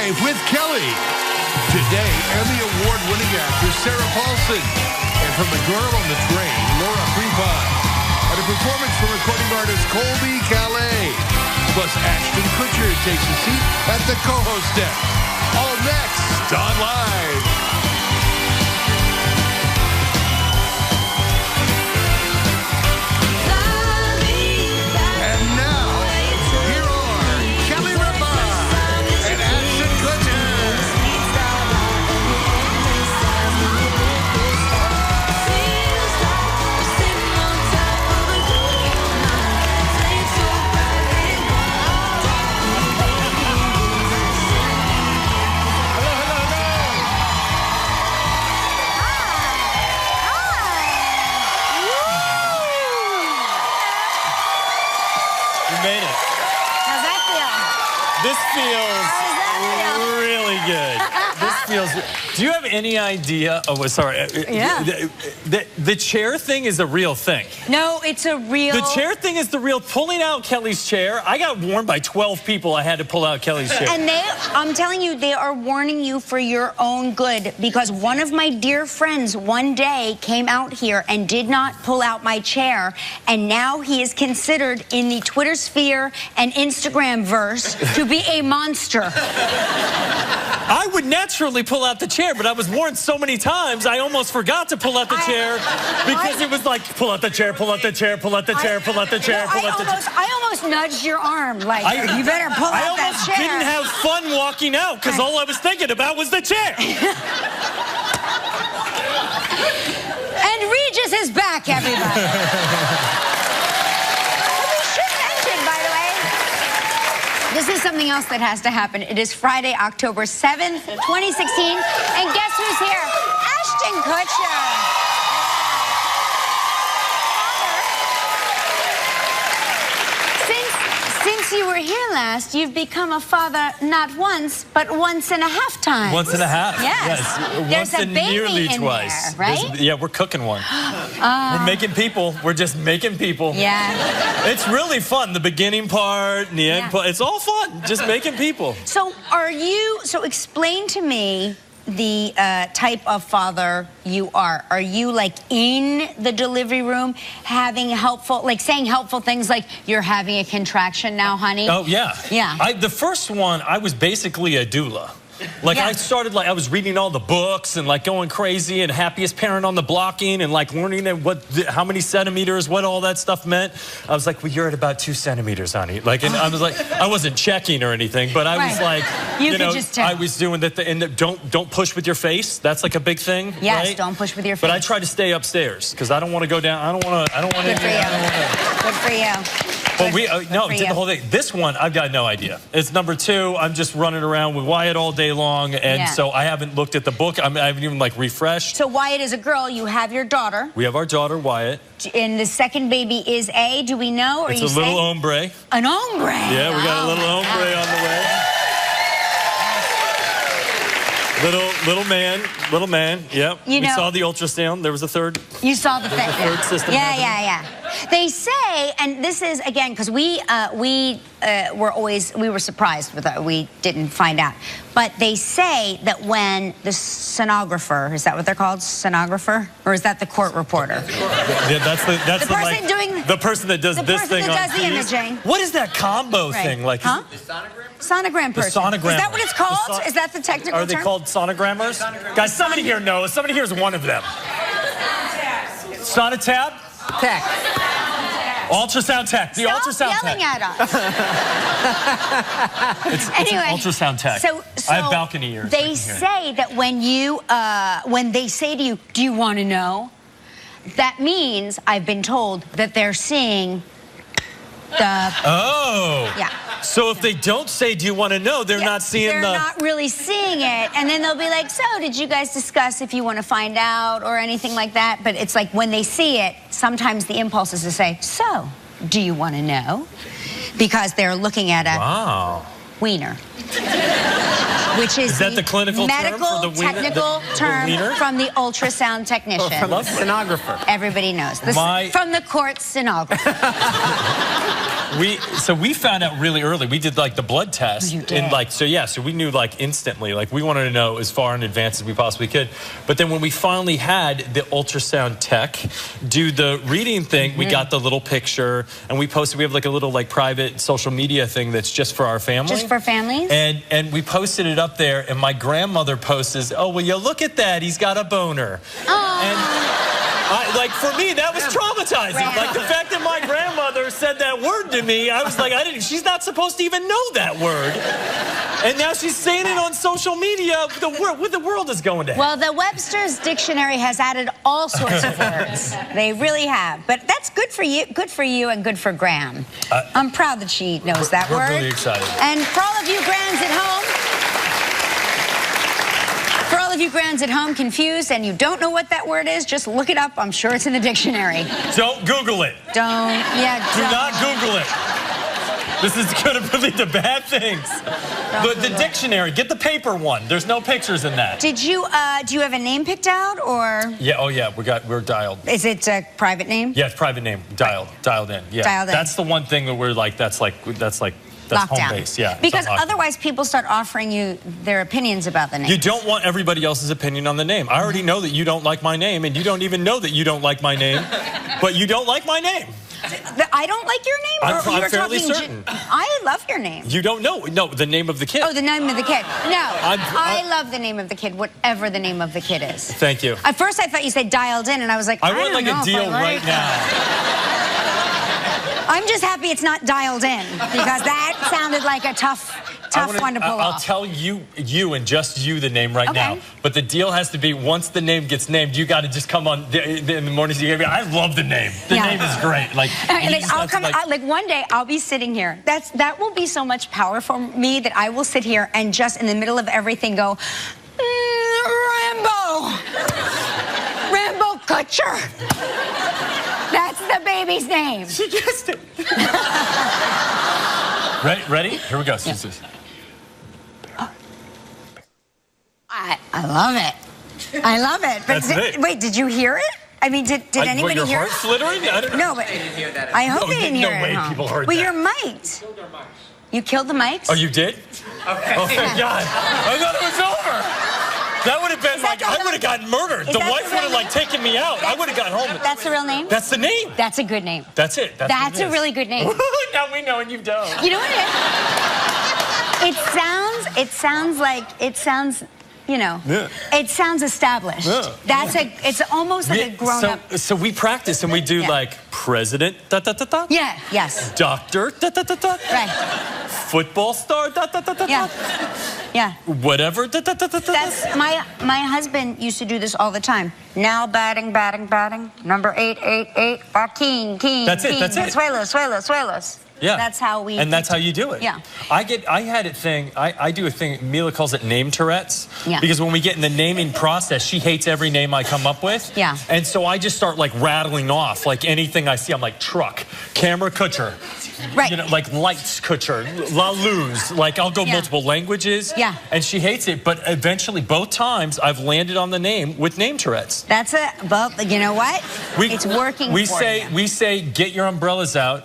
Live with Kelly. Today, Emmy Award-winning actress Sarah Paulson. And from The Girl on the Train, Laura Prepon. And a performance from recording artist Colby Calais. Plus, Ashton Kutcher takes a seat at the co-host desk. All next on Live. Made it. How's that This feels really good. This feels. Do you have any idea? Oh, sorry. Yeah. The chair thing is a real thing. No, it's a real. The chair thing is the real. Pulling out Kelly's chair. I got warned by 12 people. I had to pull out Kelly's chair. And I'm telling you, they are warning you for your own good, because one of my dear friends one day came out here and did not pull out my chair, and now he is considered in the Twitter sphere and Instagram verse to be a monster. I would naturally pull out the chair, but I was warned so many times, I almost forgot to pull out the chair because it was like, pull out the chair, pull out the chair, pull out the chair, pull out the chair, pull out the chair. I almost nudged your arm, like, you better pull out that chair. I almost didn't have fun walking out because all I was thinking about was the chair. And Regis is back, everybody. This is something else that has to happen. It is Friday, October 7th, 2016. And guess who's here? Ashton Kutcher. Since you were here last, you've become a father not once, but once and a half times. Once and a half. Yes. Once There's and a baby nearly in twice. there, right? Yeah, we're cooking one. We're making people. We're just making people. Yeah. It's really fun. The beginning part and the end part. It's all fun. Just making people. So explain to me the type of father you are. Are you like in the delivery room having saying helpful things like, you're having a contraction now, honey? Oh, yeah. Yeah. The first one, I was basically a doula. Like, I started, I was reading all the books and, going crazy, and happiest parent on the blocking, and, learning how many centimeters, what all that stuff meant. I was like, well, you're at about 2 centimeters, honey. And I was like, I wasn't checking or anything, but I was like, you know, just tell. I was doing the thing, and don't push with your face. That's, a big thing, Yes, right? don't push with your face. But I try to stay upstairs, because I don't want to go down. I don't want to. Good for you. Good for you. But did the whole thing. This one, I've got no idea. It's number 2. I'm just running around with Wyatt all day long, and so I haven't looked at the book. I haven't even refreshed. So Wyatt is a girl. You have your daughter. We have our daughter, Wyatt. And the second baby is a, do we know? It's a little hombre. An hombre. Yeah, we got a little hombre on the way. Little man, yep. We saw the ultrasound. There was a third. You saw the thing. Third system. Yeah. They say, and this is, again, because we were surprised with that. We didn't find out. But they say that when the sonographer, is that what they're called? Sonographer? Or is that the court reporter? Yeah, that's the person doing the person that does this thing. The person that does the imaging. What is that combo thing? Huh? The sonogram person. The sonogram. Is that what it's called? Is that the technical term? Are they called sonogrammers? Guys, somebody here knows. Somebody here is one of them. Sonotab? Tech. Ultrasound tech. The ultrasound yelling tech. At us. It's anyway, an ultrasound tech. So I have balcony ears. They say that when they say to you, do you want to know? That means, I've been told, that they're seeing the... Oh. Yeah. So if they don't say, do you want to know, they're not seeing They're not really seeing it. And then they'll be like, so did you guys discuss if you want to find out or anything like that? But it's like when they see it, sometimes the impulse is to say, so do you want to know? Because they're looking at a wiener. Which is that the clinical medical term for the wiener, technical term from the ultrasound technician. From the stenographer. Everybody knows. From the court stenographer. So we found out really early. We did like the blood test. You did. And so we knew like instantly. Like we wanted to know as far in advance as we possibly could. But then when we finally had the ultrasound tech do the reading thing, we got the little picture and we posted. We have like a little like private social media thing that's just for our family. Just for families? And we posted it up there, and my grandmother posts, "Oh, will you look at that? He's got a boner." And like for me, that was traumatizing. Right. Like the fact that my grandmother said that word to me, I was like, she's not supposed to even know that word. And now she's saying it on social media. The world is going to hell. Well, the Webster's Dictionary has added all sorts of words. They really have. But that's good for you and good for Graham. I'm proud that she knows that word. We're really excited. And for all of you grands at home, confused and you don't know what that word is, just look it up. I'm sure it's in the dictionary. Don't Google it. Do not Google it. This is going to lead to bad things. But the dictionary, get the paper one. There's no pictures in that. Did you, do you have a name picked out, or? Yeah, oh yeah, we're dialed. Is it a private name? Yeah, it's private name, dialed in. Yeah. Dialed in. That's the one thing that we're like, that's Lockdown. home base, yeah. Because otherwise people start offering you their opinions about the name. You don't want everybody else's opinion on the name. I already know that you don't like my name, and you don't even know that you don't like my name, but you don't like my name. I don't like your name? I'm fairly certain. I love your name. You don't know. No, the name of the kid. Oh, the name of the kid. No, I love the name of the kid, whatever the name of the kid is. Thank you. At first I thought you said dialed in, and I was like, I want like a deal right now. I'm just happy it's not dialed in, because that sounded like a tough one to pull off. I'll tell you and just you the name right now. But the deal has to be, once the name gets named, you got to just come on in the mornings. You I love the name. The name is great. Like, like one day I'll be sitting here. That will be so much power for me that I will sit here and just in the middle of everything go, Rambo Kutcher. That's the baby's name. She guessed it. Ready? Here we go. Yeah. I love it. I love it. But wait, did you hear it? I mean, did anybody your hear heart it? flittering? I don't know. No, but I hope they didn't hear it. No way people heard that. Well, you're mic'd. You killed the mics? Oh, you did? Okay. Oh, thank God. I thought it was over. That would have been like, I would have gotten murdered. The wife would have like taken me out. I would have gotten home. That's the real name? That's the name. That's a good name. That's it. That's a really good name. Now we know and you don't. You know what it is? It sounds, you know, it sounds established. Yeah. It's almost like a grown-up. So we practice and we do like president, da-da-da-da. Yeah, yes. Doctor, da-da-da-da. Right. Football star, da-da-da-da. Yeah. Whatever, da-da-da-da. That's, my husband used to do this all the time. Now batting. Number 888, King. That's it. Suelos. Yeah. That's how we... And that's how you do it. Yeah. I do a thing, Mila calls it name Tourette's. Yeah. Because when we get in the naming process, she hates every name I come up with. Yeah. And so I just start like rattling off, like anything I see. I'm like, truck, camera Kutcher. Right. You know, like lights Kutcher, La Luz. Like I'll go multiple languages. Yeah. And she hates it. But eventually, both times, I've landed on the name with name Tourette's. That's it. But you know what? It's working for you. We say, get your umbrellas out,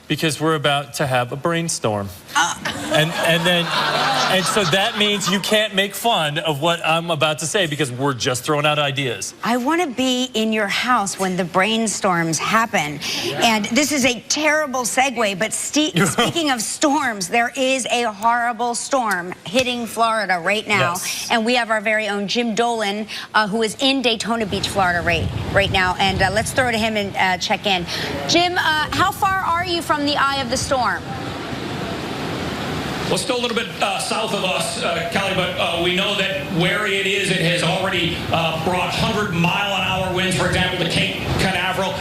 because we're about to have a brainstorm. And so that means you can't make fun of what I'm about to say because we're just throwing out ideas. I want to be in your house when the brainstorms happen. And this is a terrible segue, but speaking of storms, there is a horrible storm hitting Florida right now. Yes. And we have our very own Jim Dolan, who is in Daytona Beach, Florida right now. And let's throw to him and check in. Jim, how far are you from the eye of the storm? Well, still a little bit south of us, Kelly, but we know that where it is, it has already brought 100-mile-an-hour winds, for example, to Cape Canaveral.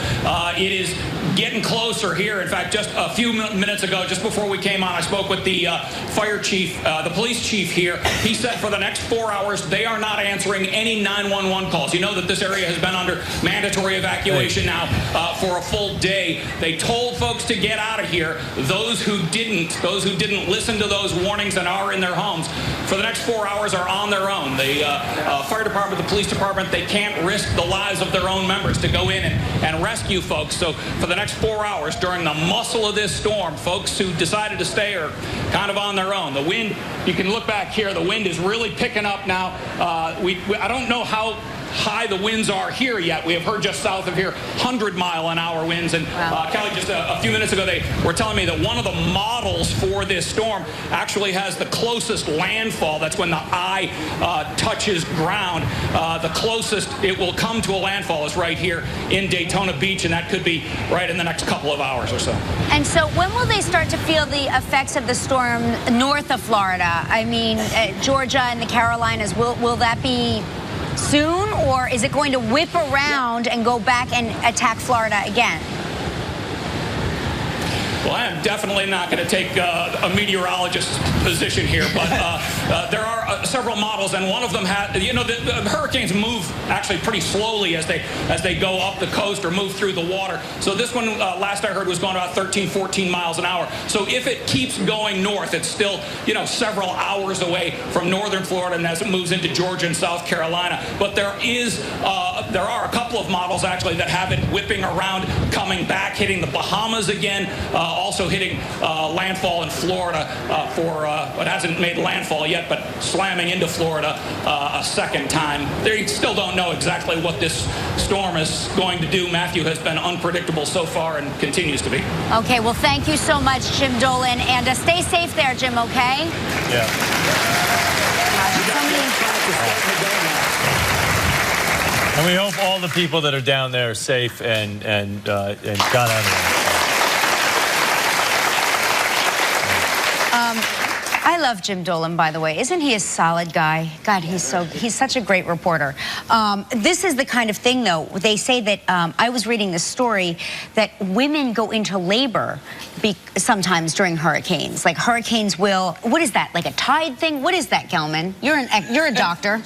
It is getting closer here. In fact, just a few minutes ago, just before we came on, I spoke with the fire chief, the police chief here. He said for the next 4 hours, they are not answering any 911 calls. You know that this area has been under mandatory evacuation now for a full day. They told folks to get out of here. Those who didn't listen to those warnings and are in their homes, for the next 4 hours are on their own. The fire department department, the police department, they can't risk the lives of their own members to go in and rescue folks. So for the next 4 hours during the muscle of this storm, folks who decided to stay are kind of on their own. The wind, you can look back here, the wind is really picking up now. I don't know how high the winds are here yet. We have heard just south of here 100-mile-an-hour winds. And Kelly, just a few minutes ago, they were telling me that one of the models for this storm actually has the closest landfall. That's when the eye touches ground. The closest it will come to a landfall is right here in Daytona Beach, and that could be right in the next couple of hours or so. And so when will they start to feel the effects of the storm north of Florida? I mean, Georgia and the Carolinas, will that be soon, or is it going to whip around and go back and attack Florida again? Well, I am definitely not going to take a meteorologist's position here, but there are several models, and one of them has, you know, the hurricanes move actually pretty slowly as they go up the coast or move through the water. So this one, last I heard, was going about 13, 14 miles an hour. So if it keeps going north, it's still, you know, several hours away from northern Florida, and as it moves into Georgia and South Carolina. But there are a couple of models actually that have it whipping around, coming back, hitting the Bahamas again. Also hitting landfall in Florida it hasn't made landfall yet, but slamming into Florida a second time. They still don't know exactly what this storm is going to do. Matthew has been unpredictable so far and continues to be. Okay, well, thank you so much, Jim Dolan, and stay safe there, Jim, okay? Yeah. And we hope all the people that are down there are safe and got out of there. I love Jim Dolan, by the way. Isn't he a solid guy? God, he's such a great reporter. This is the kind of thing, though. They say that, I was reading this story, that women go into labor sometimes during hurricanes. Like hurricanes will, what is that, like a tide thing? What is that, Gelman? You're a doctor.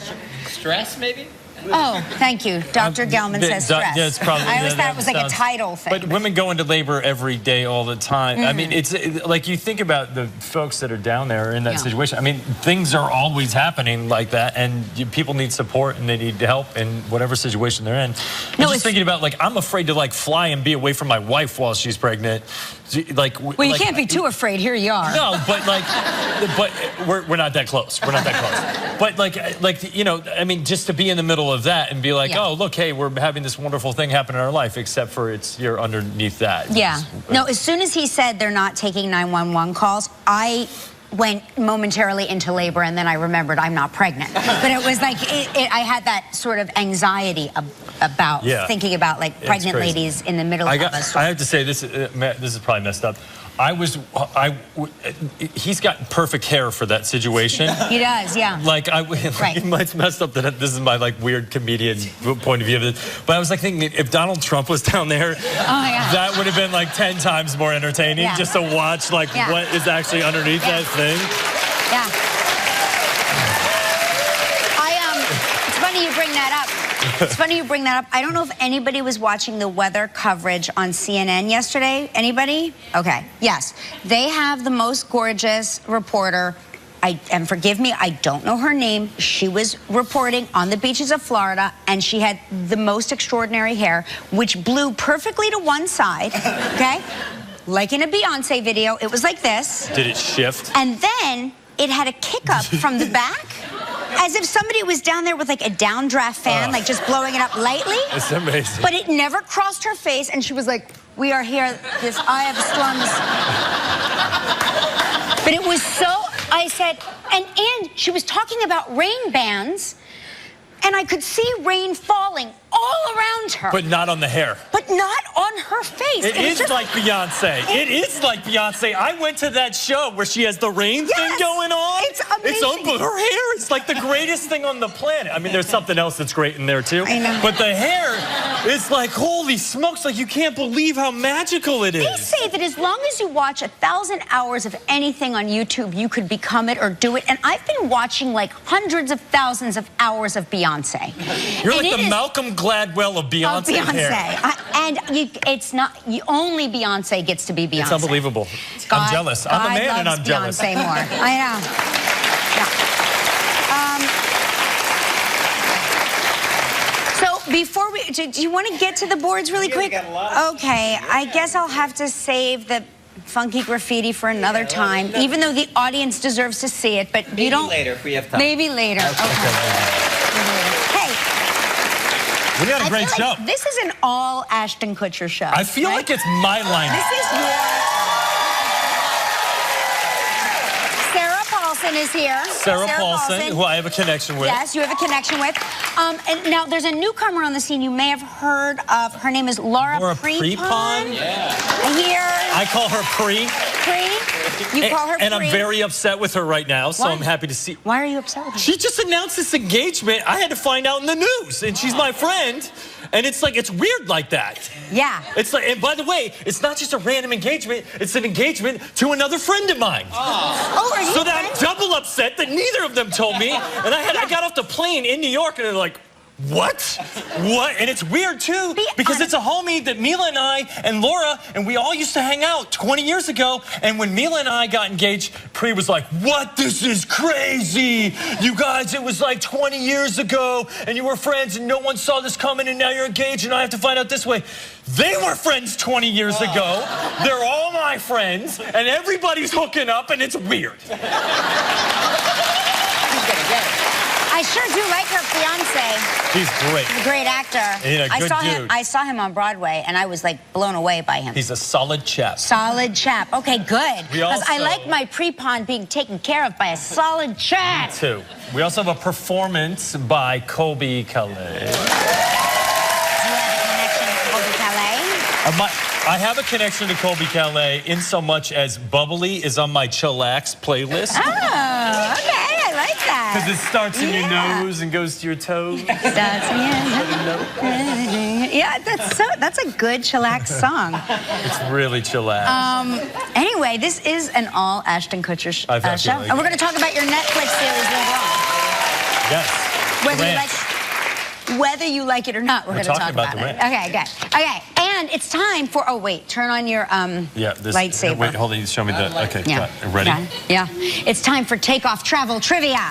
Stress, maybe? Oh, thank you. Dr. Gelman says stress. Yeah, it's probably, I always thought it was like a title thing. But women go into labor every day, all the time. I mean, it's like you think about the folks that are down there in that situation. I mean, things are always happening like that, and people need support and they need help in whatever situation they're in. I'm just thinking about, like, I'm afraid to, like, fly and be away from my wife while she's pregnant. Like, well, you can't be too afraid. Here you are. No, but like, but we're not that close. We're not that close. But like you know, I mean, just to be in the middle of that and be like, oh, look, hey, we're having this wonderful thing happen in our life, except for you're underneath that. Yeah. No, as soon as he said they're not taking 911 calls, I went momentarily into labor, and then I remembered I'm not pregnant. But it was like, I had that sort of anxiety about thinking about, like, pregnant ladies in the middle of a storm. I have to say, this is probably messed up. He's got perfect hair for that situation. He does, yeah. Like, it's messed up that this is my, like, weird comedian point of view of it. But I was, like, thinking, if Donald Trump was down there, that would have been, like, 10 times more entertaining just to watch, like, what is actually underneath that thing. Yeah. It's funny you bring that up. It's funny you bring that up. I don't know if anybody was watching the weather coverage on CNN yesterday. Anybody? Okay. Yes. They have the most gorgeous reporter. And forgive me, I don't know her name. She was reporting on the beaches of Florida, and she had the most extraordinary hair, which blew perfectly to one side, okay? Like in a Beyonce video, it was like this. Did it shift? And then it had a kick up from the back. As if somebody was down there with, like, a downdraft fan, like, just blowing it up lightly. It's amazing. But it never crossed her face, and she was like, we are here, this eye of slums. But it was so, I said, and she was talking about rain bans, and I could see rain falling all around her. But not on the hair. But not on her face. It is just like Beyonce. It is like Beyonce. I went to that show where she has the rain thing going on. It's amazing. Her hair is like the greatest thing on the planet. I mean, there's something else that's great in there, too. I know. But the hair is like, holy smokes, like you can't believe how magical it is. They say that as long as you watch 1,000 hours of anything on YouTube, you could become it or do it. And I've been watching, like, hundreds of thousands of hours of Beyonce. You're like the Malcolm Gladwell of Beyonce. It's not. Only Beyonce gets to be Beyonce. It's unbelievable. I'm jealous. I'm a man and I'm jealous. Beyonce more. I know. Yeah. do you want to get to the boards really quick? Okay, I guess I'll have to save the funky graffiti for another time, even though the audience deserves to see it, but you don't... Maybe later if we have time. Maybe later. Okay. Hey. We got a great show. Like this is an all Ashton Kutcher show. I feel like it's my line. This is Sarah Paulson is here. Sarah Paulson, who I have a connection with. Yes, you have a connection with. And now there's a newcomer on the scene you may have heard of. Her name is Laura Prepon. Yeah. Here. I call her Pre. You call her and Pre. I'm very upset with her right now, so Why? I'm happy to see. Why are you upset with her? She just announced this engagement. I had to find out in the news, and she's my friend. And it's like, it's weird like that. Yeah. It's like, and by the way, it's not just a random engagement, it's an engagement to another friend of mine. Oh, are you So that I'm double upset that neither of them told me. And I got off the plane in New York, and they're like, what? What? And it's weird, too, because it's a homie that Mila and I and Laura, and we all used to hang out 20 years ago. And when Mila and I got engaged, Pri was like, what? This is crazy. You guys, it was like 20 years ago, and you were friends, and no one saw this coming, and now you're engaged, and I have to find out this way. They were friends 20 years ago. They're all my friends, and everybody's hooking up, and it's weird. I sure do like her fiance. He's great. He's a great actor. Yeah, good dude. I saw him on Broadway, and I was like blown away by him. He's a solid chap. Solid chap. Okay, good. Because I also- like my Prepon being taken care of by a solid chap. Me too. We also have a performance by Colby Calais. Do you have a connection to Colby Calais? I have a connection to Colby Calais in so much as Bubbly is on my chillax playlist. Oh, okay. I like that. Because it starts in your nose and goes to your toes. Starts in your nose. Yeah, that's a good chillax song. It's really chillax. Anyway, this is an all Ashton Kutcher show. Really And we're going to talk about your Netflix series later on. Yes. Whether you like it or not, we're going to talk about it. Okay, good. Okay, and it's time for, oh, wait, turn on your lightsaber. Wait, hold on, show me the, okay, Yeah. ready? Yeah. It's time for Takeoff Travel Trivia.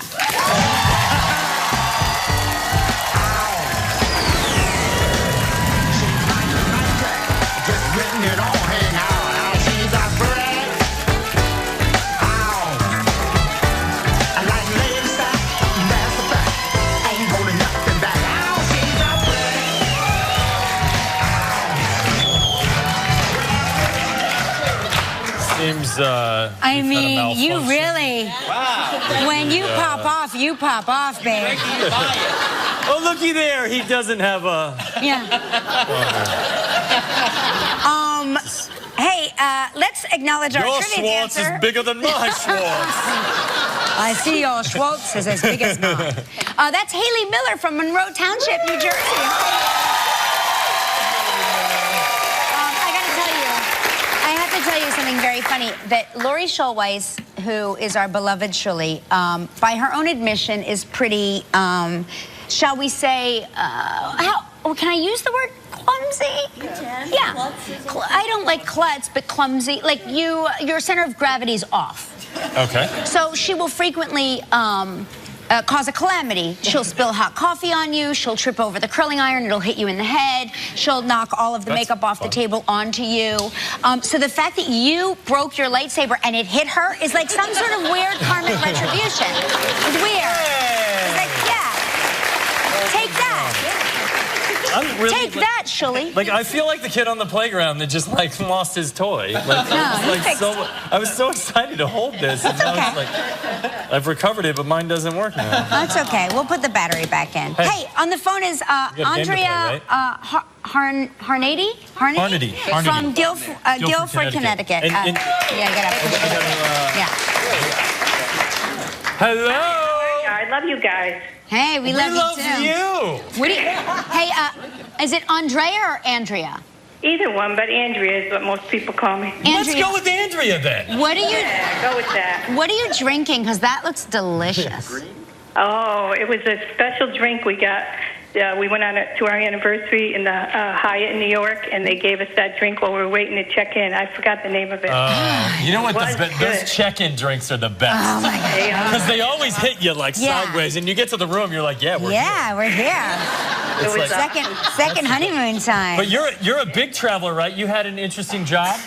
Seems, I mean, you really, when you pop off, babe. Oh, looky there, he doesn't have a... Yeah. Hey, let's acknowledge our Your trivia Schwartz dancer. is bigger than my Schwartz. I see your Schwartz is as big as mine. That's Haley Miller from Monroe Township, New Jersey. Tell you something very funny, that Lori Schulweis, who is our beloved Shully, by her own admission is pretty, shall we say, can I use the word clumsy? You can. Yeah. I don't like klutz, but clumsy. Like your center of gravity is off. Okay. So she will frequently cause a calamity. She'll spill hot coffee on you. She'll trip over the curling iron. It'll hit you in the head. She'll knock all of the makeup off the table onto you. So the fact that you broke your lightsaber and it hit her is like some sort of weird karmic retribution. It's weird. It's like, yeah, take that. I'm really, Take that, Shully. Like, I feel like the kid on the playground that just, like, lost his toy. Like, I was so excited to hold this. That's and now okay. it's like, I've recovered it, but mine doesn't work now. That's okay. We'll put the battery back in. Hey, on the phone is Andrea Harnady? From Guilford, Connecticut. Yeah, you gotta yeah. Hello. I love you guys. Hey, we love you too. you. What do you? Hey, is it Andrea or Andrea? Either one, but Andrea is what most people call me. Let's go with Andrea then. What are you? Yeah, go with that. What are you drinking? Because that looks delicious. Oh, it was a special drink we got We went on to our anniversary in the Hyatt in New York, and they gave us that drink while we were waiting to check in. I forgot the name of it. You know what? Was Those check-in drinks are the best. Oh, my God. Because they always hit you like sideways, and you get to the room, you're like, yeah, we're here. We're here. It was Second honeymoon time. But you're a big traveler, right? You had an interesting job?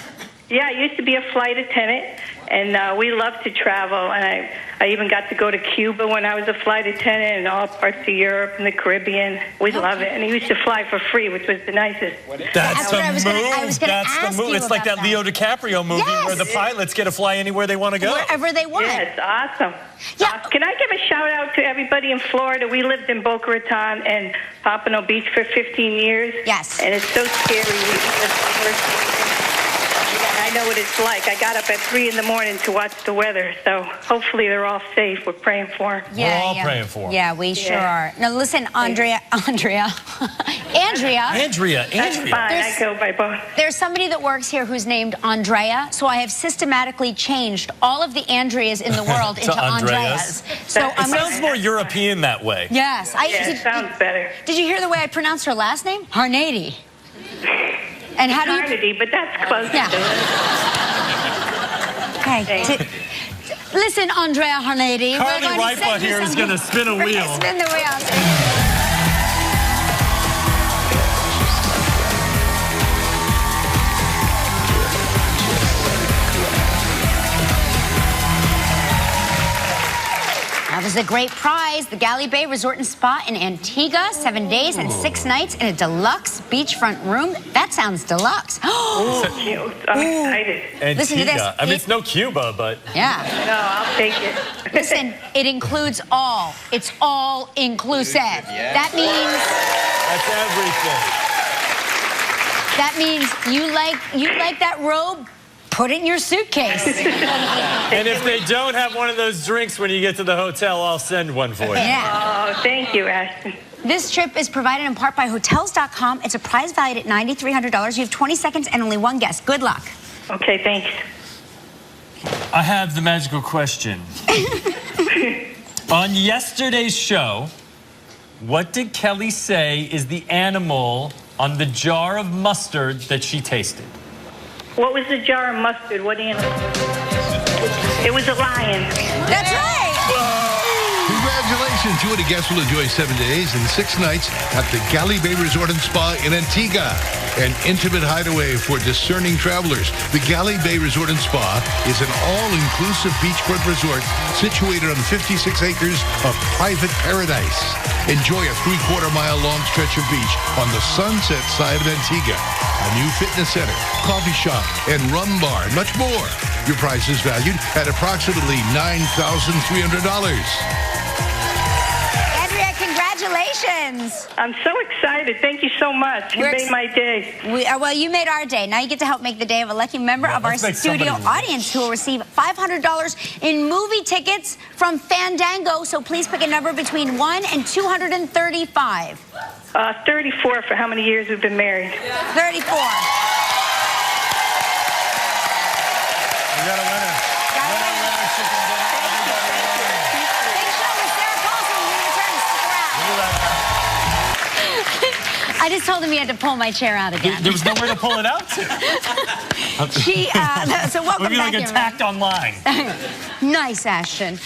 Yeah, I used to be a flight attendant, and we love to travel. And I even got to go to Cuba when I was a flight attendant, and all parts of Europe and the Caribbean. We love it. And he used to fly for free, which was the nicest. That's the I was gonna That's the ask move. you It's like about that Leo DiCaprio movie where the pilots get to fly anywhere they want to go. Wherever they want. Yes, awesome. Yeah. Can I give a shout out to everybody in Florida? We lived in Boca Raton and Pompano Beach for 15 years. Yes. And it's so scary. I know what it's like. I got up at 3 in the morning to watch the weather, so hopefully they're all safe. We're praying for them. We're all praying for them. Yeah, we sure are. Now listen, Andrea. That's fine. I go by both. There's somebody that works here who's named Andrea, so I have systematically changed all of the Andreas in the world into Andreas. So It sounds more European that way. Yes. It sounds better. Did you hear the way I pronounced her last name? Harnady. And how do you... Carnity, but that's close to it. Okay. Listen, Andrea Harnady. Carly Ripa here is going to spin a wheel. We're going to spin the wheel. That was a great prize. The Galley Bay Resort and Spa in Antigua, 7 days and 6 nights in a deluxe beachfront room. That sounds deluxe. Oh, cute. I'm excited. Antigua. Listen to this. I mean, it's no Cuba, but... Yeah. No, I'll take it. Listen, it includes all. It's all inclusive. That means... That's everything. That means you like that robe? Put it in your suitcase. And if they don't have one of those drinks when you get to the hotel, I'll send one for you. Yeah. Oh, thank you, Ashton. This trip is provided in part by Hotels.com. It's a prize valued at $9,300. You have 20 seconds and only one guess. Good luck. Okay, thanks. I have the magical question. On yesterday's show, what did Kelly say is the animal on the jar of mustard that she tasted? What was the jar of mustard? What animal? It was a lion. That's right. Congratulations. You and a guest will enjoy 7 days and 6 nights at the Galley Bay Resort and Spa in Antigua, an intimate hideaway for discerning travelers. The Galley Bay Resort and Spa is an all-inclusive beachfront resort situated on 56 acres of private paradise. Enjoy a 3/4-mile long stretch of beach on the sunset side of Antigua. A new fitness center, coffee shop, and rum bar, and much more. Your price is valued at approximately $9,300. Andrea, congratulations. I'm so excited. Thank you so much. You made my day. Well, you made our day. Now you get to help make the day of a lucky member of our studio audience who will receive $500 in movie tickets from Fandango. So please pick a number between 1 and 235. 34 for how many years we've been married. 34. We got a winner. Big show with Sarah Paulson. We return. Stick around. I just told him he had to pull my chair out again. There was nowhere to pull it out to. So welcome We'll be back. like attacked online. Nice, Ashton.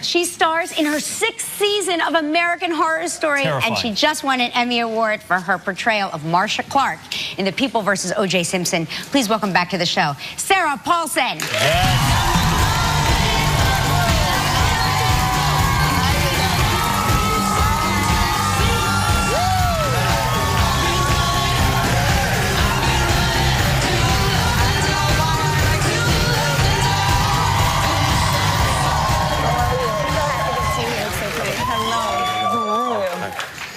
She stars in her 6th season of American Horror Story, Terrifying. and she just won an Emmy Award for her portrayal of Marcia Clark in The People vs. O.J. Simpson. Please welcome back to the show, Sarah Paulson. Yes.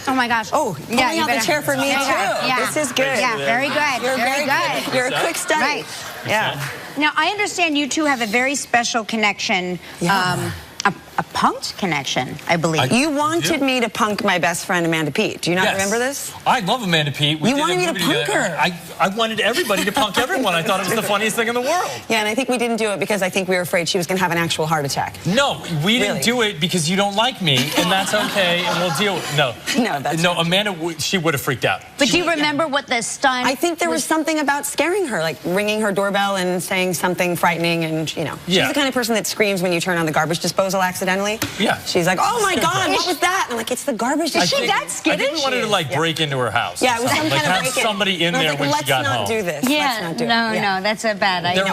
Oh my gosh. Oh, pulling out the chair for me too. Yeah. This is good. Yeah, very good. You're very good. You're a quick study. Right. Yeah. Now, I understand you two have a very special connection. a punked connection, I believe. You wanted me to punk my best friend Amanda Peet. Do you not remember this? I love Amanda Peet. You wanted me to punk her. I wanted everybody to punk everyone. I thought it was the funniest thing in the world. Yeah, and I think we didn't do it because I think we were afraid she was going to have an actual heart attack. No, we didn't do it because you don't like me, and that's okay, and we'll deal with it. No, Amanda, she would have freaked out. But do you remember what the stunt? I think there was something about scaring her, like ringing her doorbell and saying something frightening, and you know, she's the kind of person that screams when you turn on the garbage disposal accidentally. Yeah. She's like, oh my God, what was that? And I'm like, it's the garbage disposal. Is she that skittish? I think we wanted to like break into her house. Yeah, it was some kind of have break-in. somebody in there when she got home. Let's not do this. Yeah, Let's not do it. no, that's a bad idea.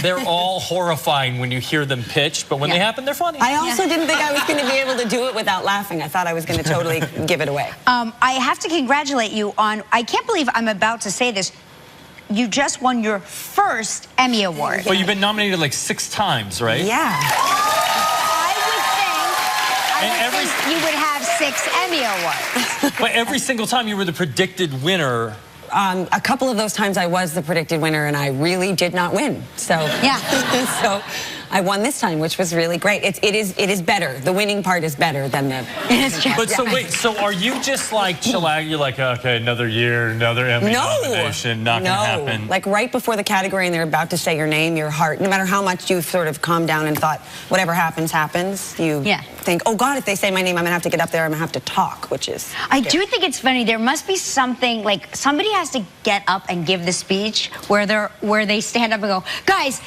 They're all horrifying when you hear them pitch, but when they happen, they're funny. I also didn't think I was going to be able to do it without laughing. I thought I was going to totally give it away. I have to congratulate you on, I can't believe I'm about to say this, you just won your first Emmy Award. Well, you've been nominated like 6 times, right? Yeah. I would think you would have 6 Emmy Awards. But every single time you were the predicted winner. A couple of those times I was the predicted winner, and I really did not win. So yeah. So I won this time, which was really great. It is better. The winning part is better than the. But so wait, so are you just like chill out? You're like, okay, another year, another Emmy nomination, not gonna happen. Like right before the category, and they're about to say your name, your heart. No matter how much you've sort of calmed down and thought whatever happens, happens. You think, oh God, if they say my name, I'm gonna have to get up there. I'm gonna have to talk, which is. I do think it's funny. There must be something like somebody has to get up and give the speech where they stand up and go, guys.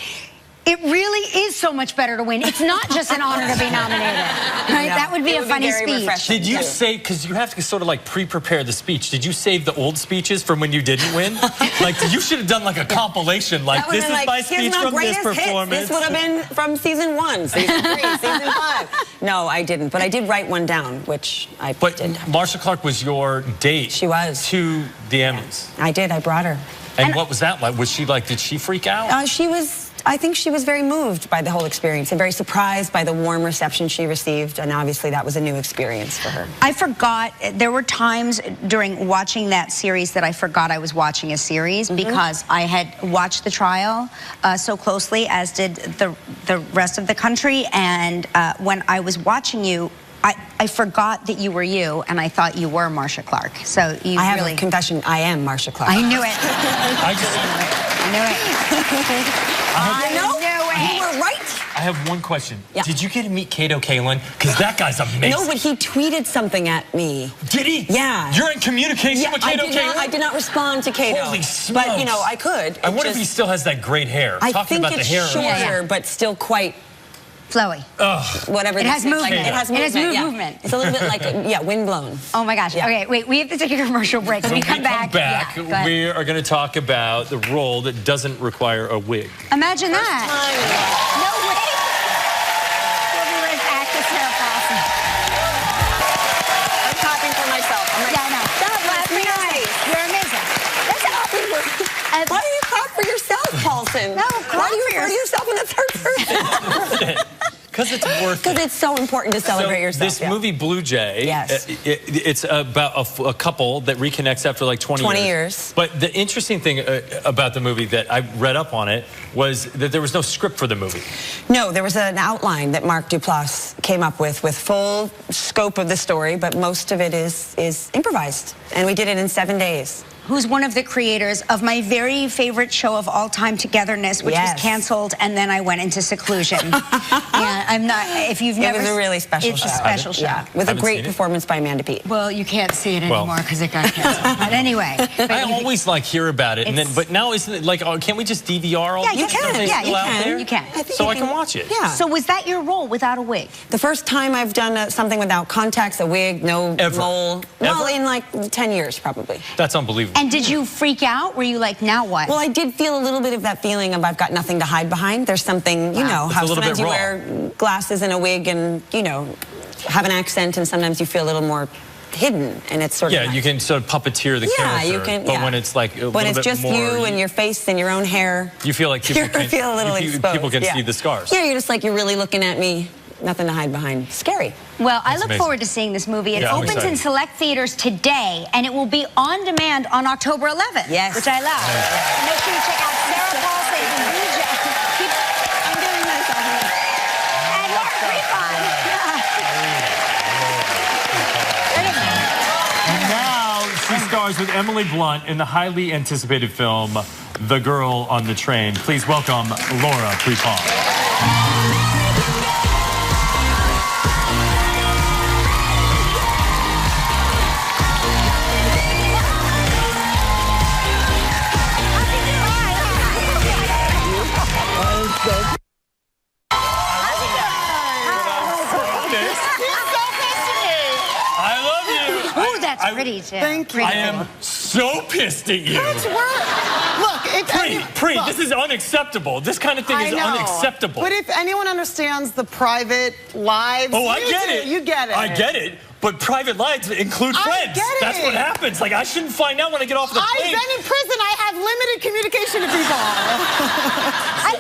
It really is so much better to win. It's not just an honor to be nominated. Right? No, that would be a funny speech. Did you say, because you have to sort of like pre-prepare the speech, did you save the old speeches from when you didn't win? Like, you should have done like a compilation, like, this is my speech from this performance. This would have been from season 1, season 3, season 5. No, I didn't, but I did write one down, which I did. But Marsha Clark was your date. She was. To the Emmys. I did, I brought her. And what was that like? Was she like, did she freak out? I think she was very moved by the whole experience and very surprised by the warm reception she received, and obviously that was a new experience for her. I forgot, there were times during watching that series that I forgot I was watching a series because I had watched the trial so closely, as did the rest of the country, and when I was watching you, I forgot that you were you, and I thought you were Marsha Clark. So you I have a confession, I am Marsha Clark. I knew it. I knew it. I know it. You were right. I have one question. Yeah. Did you get to meet Kato Kaelin? Because that guy's amazing. No, but he tweeted something at me. Did he? Yeah. You're in communication with Kato Kaelin? I did not respond to Kato. Holy smokes. But, you know, I could. I wonder if he still has that great hair. I Talking think about it's the hair. shorter, but still quite... flowy. Whatever. It has movement. It has movement. It has movement. It's a little bit like, windblown. Oh my gosh. Okay, wait, we have to take a commercial break. When we come back, we are going to talk about the role that doesn't require a wig. Imagine that. No wig. We'll be right back to Sarah Paulson. I'm clapping for myself. Yeah, I know. God bless me. You're amazing. That's Why do you clap for yourself, Paulson? No, why do you refer to yourself in the third person? Because it's worth it. Because it's so important to celebrate yourself. This movie, Blue Jay, yes. It's about a couple that reconnects after like 20 years. But the interesting thing about the movie that I read up on it was that there was no script for the movie. No, there was an outline that Mark Duplass came up with full scope of the story, but most of it is improvised. And we did it in 7 days. Who's one of the creators of my very favorite show of all time, Togetherness, which was canceled, and then I went into seclusion. Yeah, I'm not. If you've never, it was a really special show. It's a special show, with a great performance by Amanda Peet. Well, you can't see it anymore because it got canceled. But anyway, I always like hear about it, and then but now isn't it like can't we just DVR all? Yeah, you can. Yeah, you can. You can. So I can watch it. Yeah. So was that your role without a wig? The first time I've done something without contacts, a wig, no mole. Well, in like 10 years probably. That's unbelievable. And did you freak out? Were you like, now what? Well, I did feel a little bit of that feeling of I've got nothing to hide behind. There's something, you know, how sometimes you wear glasses and a wig and, you know, have an accent, and sometimes you feel a little more hidden, and it's sort of you can sort of puppeteer the character. You can. But when it's like when it's just you and your face and your own hair, you feel like people can feel a little exposed. People can see the scars. Yeah, you're just like you're really looking at me. Nothing to hide behind. Scary. Well, I look forward to seeing this movie. It opens in select theaters today, and it will be on demand on October 11th. Yes. Which I love. So make sure you check out Sarah Paulson and DJ. I'm doing myself. And Laura Prepon. stars with Emily Blunt in the highly anticipated film, The Girl on the Train. Please welcome Laura Prepon. Pretty too. Thank you. I am so pissed at you. Look, this is unacceptable. This kind of thing is unacceptable. But if anyone understands the private lives, I get it. You get it. I get it. But private lives include friends. That's what happens. Like, I shouldn't find out when I get off the plane. I've been in prison. I have limited communication to people.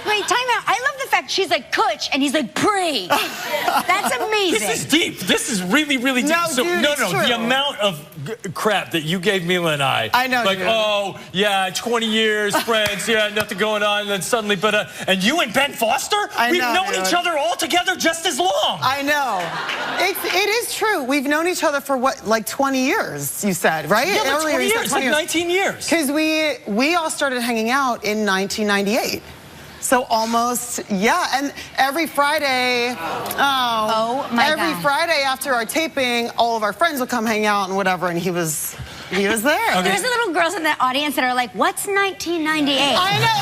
Wait, time out. I love the fact she's like, Kutch, and he's like, Pre. That's amazing. This is deep. This is really, really deep. No, the amount of crap that you gave Mila and I know. Like, oh, yeah, 20 years, friends, yeah, nothing going on, and then suddenly, and you and Ben Foster? We've known each other all together just as long. I know. It is true. We've known each other for what, like 20 years, you said, right? Yeah, like 20 years, like 19 years. Because we all started hanging out in 1998. So almost, yeah, and every Friday, every Friday after our taping, all of our friends would come hang out and whatever, and he was there. Okay. There's little girls in the audience that are like, what's 1998? I know.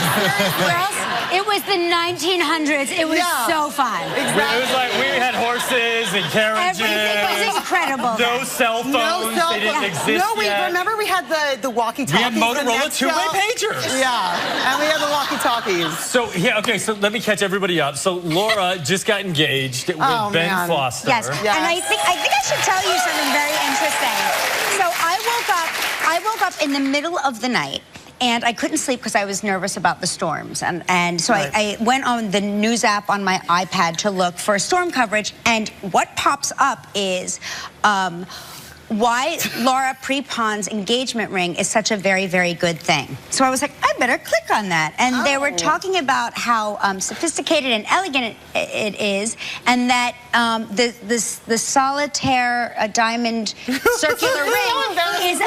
Girls, it was the 1900s. It was so fun. Exactly. It was like we had horses and carriages. Everything was incredible. No cell phones. They didn't exist yet. Remember we had the walkie-talkies. We had Motorola two-way pagers. Yeah, and we had the walkie-talkies. So, so let me catch everybody up. So Laura just got engaged with Ben Foster. Yes, and I think I should tell you something very interesting. So I woke up in the middle of the night, and I couldn't sleep because I was nervous about the storms. And so I went on the news app on my iPad to look for storm coverage, and what pops up is why Laura Prepon's engagement ring is such a very, very good thing. So I was like, I better click on that. And they were talking about how sophisticated and elegant it is, and that the solitaire diamond circular ring is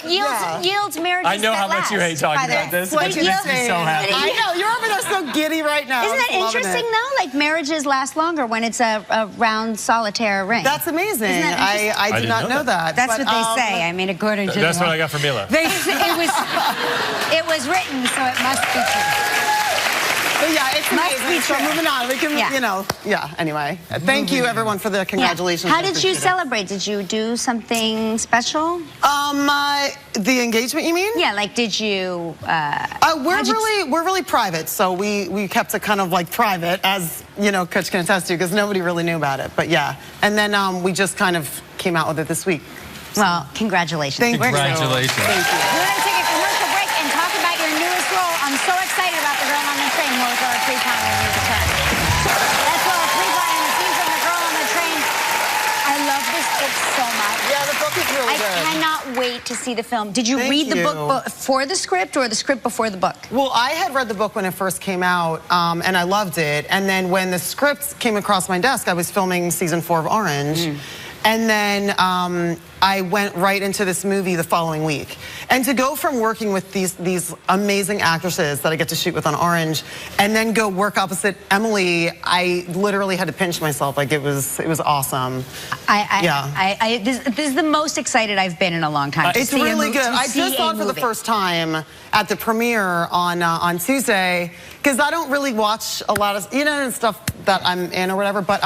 yields marriages. I know how much you hate talking about this. What makes me so happy. I know, you're over there so giddy right now. Isn't that interesting, though? Like, marriages last longer when it's a round solitaire ring. That's amazing. Isn't that interesting? I did not know that. That's what they say. I mean, according to that's what I got from Mila. It was written, so it must be true. But yeah, it's amazing. So moving on, we can, anyway. Thank you, everyone, for the congratulations. How did you celebrate? Did you do something special? The engagement, you mean? Yeah, like, did you... we're really private, so we kept it kind of like private, as, Kutch can attest to, because nobody really knew about it. But yeah, and then we just kind of came out with it this week. Well, congratulations. Congratulations. Thank you. We're going to take a commercial break and talk about your newest role. I'm so excited about The Girl on the Train. More with Laura Prepon when we return. That's Laura Prepon and the scene from The Girl on the Train. I love this book so much. Yeah, the book is really good. I cannot wait to see the film. Did you read the book before the script, or the script before the book? Well, I had read the book when it first came out, and I loved it. And then when the script came across my desk, I was filming season 4 of Orange. And then I went right into this movie the following week. And to go from working with these amazing actresses that I get to shoot with on Orange, and then go work opposite Emily, I literally had to pinch myself. Like, it was awesome. This is the most excited I've been in a long time. It's really good. I just saw it for the first time at the premiere on Tuesday, because I don't really watch a lot of stuff that I'm in or whatever, but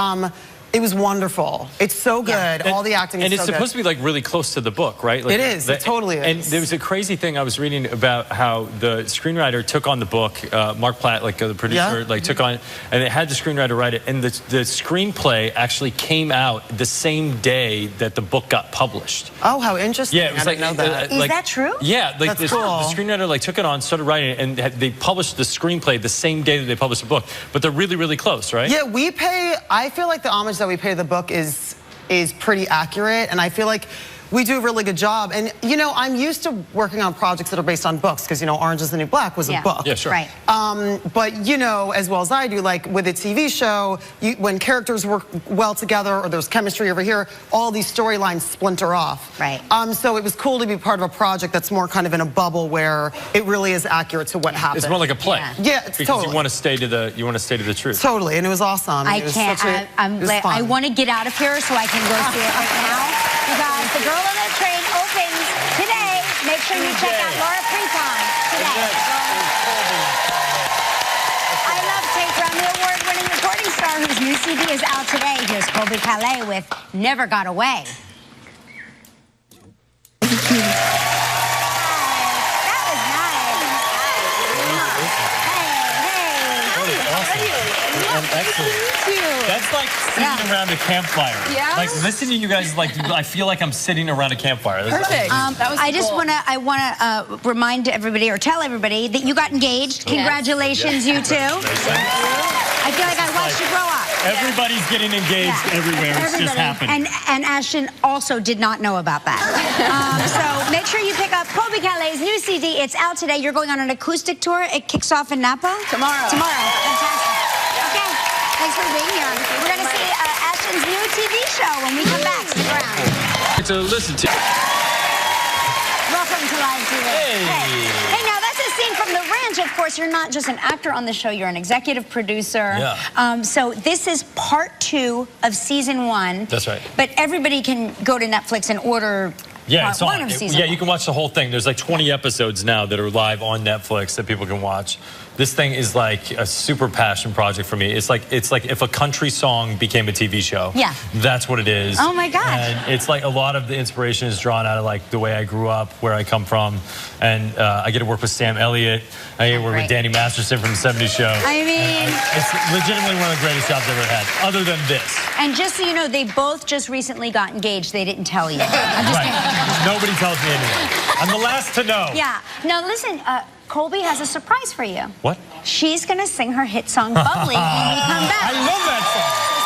it was wonderful. It's so good. All the acting is so good. And it's supposed to be like really close to the book, right? Like, it is. It totally is. And there was a crazy thing I was reading about how the screenwriter took on the book, Mark Platt, like the producer, took on, and it had the screenwriter write it. And the screenplay actually came out the same day that the book got published. Oh, how interesting. Yeah, it was I didn't know that. Is that true? Yeah, like That's cool. The screenwriter took it on, started writing it, and they published the screenplay the same day that they published the book. But they're really, really close, right? Yeah, I feel like the homage that we pay the book is pretty accurate, and I feel like we do a really good job. And, you know, I'm used to working on projects that are based on books because, you know, Orange is the New Black was a book. Yeah, sure. Right. But, you know, as well as I do, like with a TV show, when characters work well together or there's chemistry over here, all these storylines splinter off. Right. So it was cool to be part of a project that's more kind of in a bubble where it really is accurate to what happened. It's more like a play. Yeah, it's because totally. you want to stay to the truth. Totally, and it was awesome. I It was can't. such a- I'm it was like, I fun. want to get out of here so I can go see it right now. You guys, The Girl on the Train opens today. Make sure you check out Laura Prepon today. I love Tate Brown, the award-winning recording star whose new CD is out today. Here's Colby Calais with Never Got Away. That's like sitting around a campfire. Yeah? Like listening to you guys, like I feel like I'm sitting around a campfire. Perfect. That was I just cool. want to remind everybody or tell everybody that you got engaged. Congratulations, you two. I feel like I watched you grow up. Everybody's getting engaged everywhere. It's just happening. And Ashton also did not know about that. So make sure you pick up Colby Calais' new CD. It's out today. You're going on an acoustic tour. It kicks off in Napa Tomorrow. Fantastic. Okay. Thanks for being here. We're going to see Ashton's new TV show when we come back. Stick around. To listen to. Welcome to Live TV. Hey, now that's a scene from The Ranch. Of course, you're not just an actor on the show. You're an executive producer. Yeah. So this is part 2 of season 1. That's right. But everybody can go to Netflix and order part 1 of season 1. You can watch the whole thing. There's like 20 episodes now that are live on Netflix that people can watch. This thing is like a super passion project for me. It's like if a country song became a TV show. Yeah. That's what it is. Oh my gosh. And it's like a lot of the inspiration is drawn out of like the way I grew up, where I come from. And I get to work with Sam Elliott. I get to work with Danny Masterson from the 70s Show. I mean, it's legitimately one of the greatest jobs I've ever had, other than this. and just so you know, they both just recently got engaged. They didn't tell you. I'm just kidding. Nobody tells me anything. I'm the last to know. Yeah. Now listen, Colby has a surprise for you. What? She's going to sing her hit song, Bubbly, when we come back. I love that song.